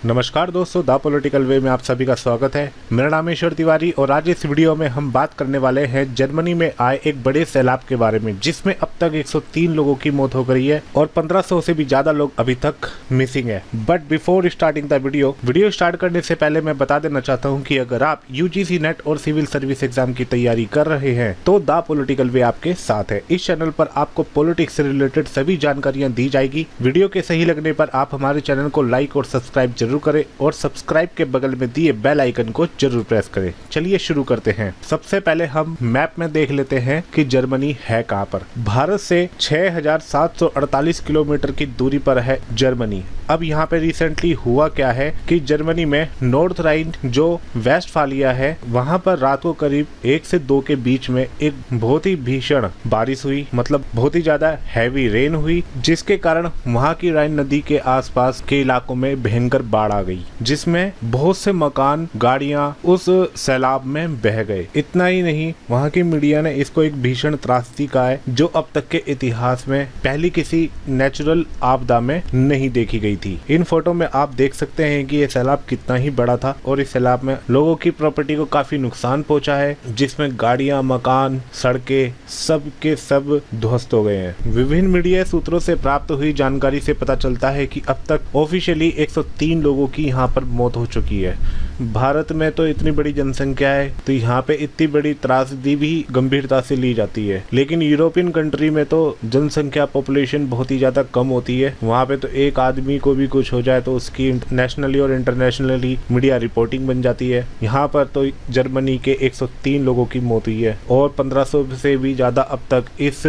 नमस्कार दोस्तों, the political वे में आप सभी का स्वागत है। मेरा नाम है ईश्वर तिवारी और आज इस वीडियो में हम बात करने वाले हैं जर्मनी में आए एक बड़े सैलाब के बारे में, जिसमें अब तक 103 लोगों की मौत हो गई है और 1500 से भी ज्यादा लोग अभी तक मिसिंग है। But before starting the video start करने से पहले मैं बता देना चाहता हूँ कि अगर आप यूजीसी नेट और सिविल सर्विस एग्जाम की तैयारी कर रहे हैं तो द पॉलिटिकल वे आपके साथ है। इस चैनल पर आपको पॉलिटिक्स से रिलेटेड सभी जानकारियाँ दी जाएगी। वीडियो के सही लगने पर आप हमारे चैनल को लाइक और सब्सक्राइब जरूर करें और सब्सक्राइब के बगल में दिए बेल आइकन को जरूर प्रेस करें। चलिए शुरू करते हैं। सबसे पहले हम मैप में देख लेते हैं कि जर्मनी है कहां पर। भारत से 6748 किलोमीटर की दूरी पर है जर्मनी। अब यहाँ पे रिसेंटली हुआ क्या है कि जर्मनी में नॉर्थ राइन जो वेस्टफालिया है, वहां पर रात को करीब 1 से 2 के बीच में एक बहुत ही भीषण बारिश हुई, मतलब बहुत ही ज्यादा हैवी रेन हुई, जिसके कारण वहां की राइन नदी के आसपास के इलाकों में भयंकर बाढ़ आ गई, जिसमें बहुत से मकान, गाड़ियां उस सैलाब में बह गए। इतना ही नहीं, वहां की मीडिया ने इसको एक भीषण त्रासदी कहा है जो अब तक के इतिहास में पहली किसी नेचुरल आपदा में नहीं देखी गई थी। इन फोटो में आप देख सकते हैं कि ये सैलाब कितना ही बड़ा था और इस सैलाब में लोगों की प्रॉपर्टी को काफी नुकसान पहुंचा है, जिसमें गाड़ियां, मकान, सड़कें सब के सब ध्वस्त हो गए हैं। विभिन्न मीडिया सूत्रों से प्राप्त हुई जानकारी से पता चलता है कि अब तक ऑफिशियली 103 लोगों की यहाँ पर मौत हो चुकी है। भारत में तो इतनी बड़ी जनसंख्या है तो यहाँ पे इतनी बड़ी त्रासदी भी गंभीरता से ली जाती है, लेकिन यूरोपियन कंट्री में तो जनसंख्या पॉपुलेशन बहुत ही ज्यादा कम होती है। वहाँ पे तो एक आदमी को भी कुछ हो जाए तो उसकी नेशनली और इंटरनेशनली मीडिया रिपोर्टिंग बन जाती है। यहाँ पर तो जर्मनी के 103 लोगों की मौत हुई है और 1500 से भी ज्यादा अब तक इस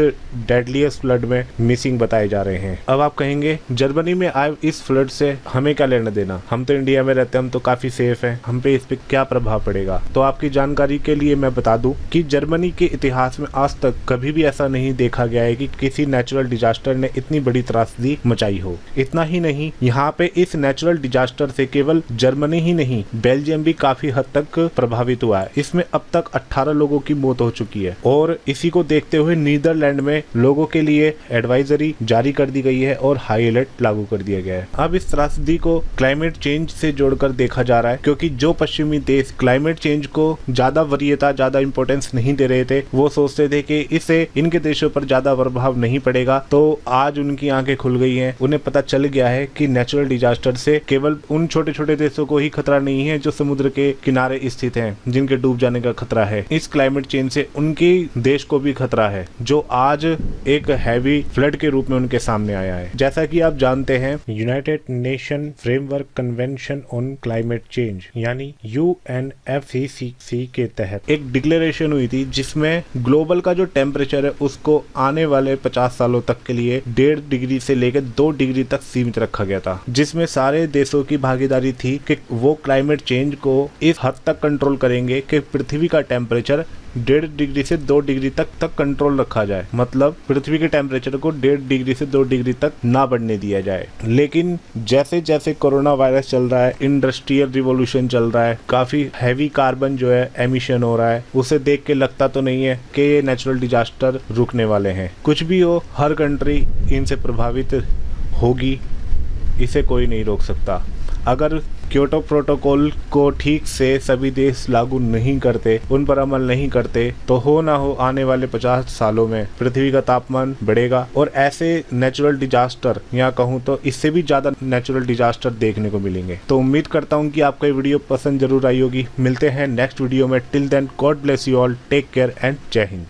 डेडलीस्ट फ्लड में मिसिंग बताए जा रहे हैं। अब आप कहेंगे जर्मनी में आए इस फ्लड से हमें क्या लेना देना, हम तो इंडिया में रहते हैं, हम तो काफी सेफ हैं, हम पे इस पे क्या प्रभाव पड़ेगा। तो आपकी जानकारी के लिए मैं बता दूं कि जर्मनी के इतिहास में आज तक कभी भी ऐसा नहीं देखा गया है कि किसी नेचुरल डिजास्टर ने इतनी बड़ी त्रासदी मचाई हो। इतना ही नहीं, यहाँ पे इस नेचुरल डिजास्टर से केवल जर्मनी ही नहीं, बेल्जियम भी काफी हद तक प्रभावित हुआ है। इसमें अब तक 18 लोगों की मौत हो चुकी है और इसी को देखते हुए नीदरलैंड में लोगों के लिए एडवाइजरी जारी कर दी गई है और हाई अलर्ट लागू कर दिया गया है। अब इस त्रासदी को क्लाइमेट चेंज से जोड़कर देखा जा रहा है, क्योंकि जो पश्चिमी देश क्लाइमेट चेंज को ज्यादा वरीयता, ज्यादा इंपॉर्टेंस नहीं दे रहे थे, वो सोचते थे कि इससे इनके देशों पर ज्यादा प्रभाव नहीं पड़ेगा, तो आज उनकी आंखें खुल गई हैं। उन्हें पता चल गया है कि नेचुरल डिजास्टर से केवल उन छोटे छोटे देशों को ही खतरा नहीं है जो समुद्र के किनारे स्थित हैं, जिनके डूब जाने का खतरा है। इस क्लाइमेट चेंज से उनके देश को भी खतरा है, जो आज एक हैवी फ्लड के रूप में उनके सामने आया है। जैसा कि आप जानते हैं, United nation framework convention on climate change यानी UNFCCC के तहत एक डिक्लेरेशन हुई थी, जिसमें ग्लोबल का जो टेम्परेचर है उसको आने वाले 50 सालों तक के लिए 1.5 डिग्री से लेकर 2 डिग्री तक सीमित रखा गया था, जिसमें सारे देशों की भागीदारी थी कि वो क्लाइमेट चेंज को इस हद तक कंट्रोल करेंगे कि पृथ्वी का टेम्परेचर 1.5 डिग्री से 2 डिग्री तक कंट्रोल रखा जाए, मतलब पृथ्वी के टेम्परेचर को 1.5 डिग्री से 2 डिग्री तक ना बढ़ने दिया जाए। लेकिन जैसे जैसे कोरोना वायरस चल रहा है, इंडस्ट्रियल रिवॉल्यूशन चल रहा है, काफी हैवी कार्बन जो है एमिशन हो रहा है, उसे देख के लगता तो नहीं है कि ये नेचुरल डिजास्टर रुकने वाले हैं। कुछ भी हो, हर कंट्री इनसे प्रभावित होगी, इसे कोई नहीं रोक सकता। अगर क्योटो प्रोटोकॉल को ठीक से सभी देश लागू नहीं करते, उन पर अमल नहीं करते, तो हो ना हो आने वाले 50 सालों में पृथ्वी का तापमान बढ़ेगा और ऐसे नेचुरल डिजास्टर, या कहूँ तो इससे भी ज्यादा नेचुरल डिजास्टर देखने को मिलेंगे। तो उम्मीद करता हूँ कि आपको ये वीडियो पसंद जरूर आई होगी। मिलते हैं नेक्स्ट वीडियो में। Till then, God bless you all, take care and जय हिंद।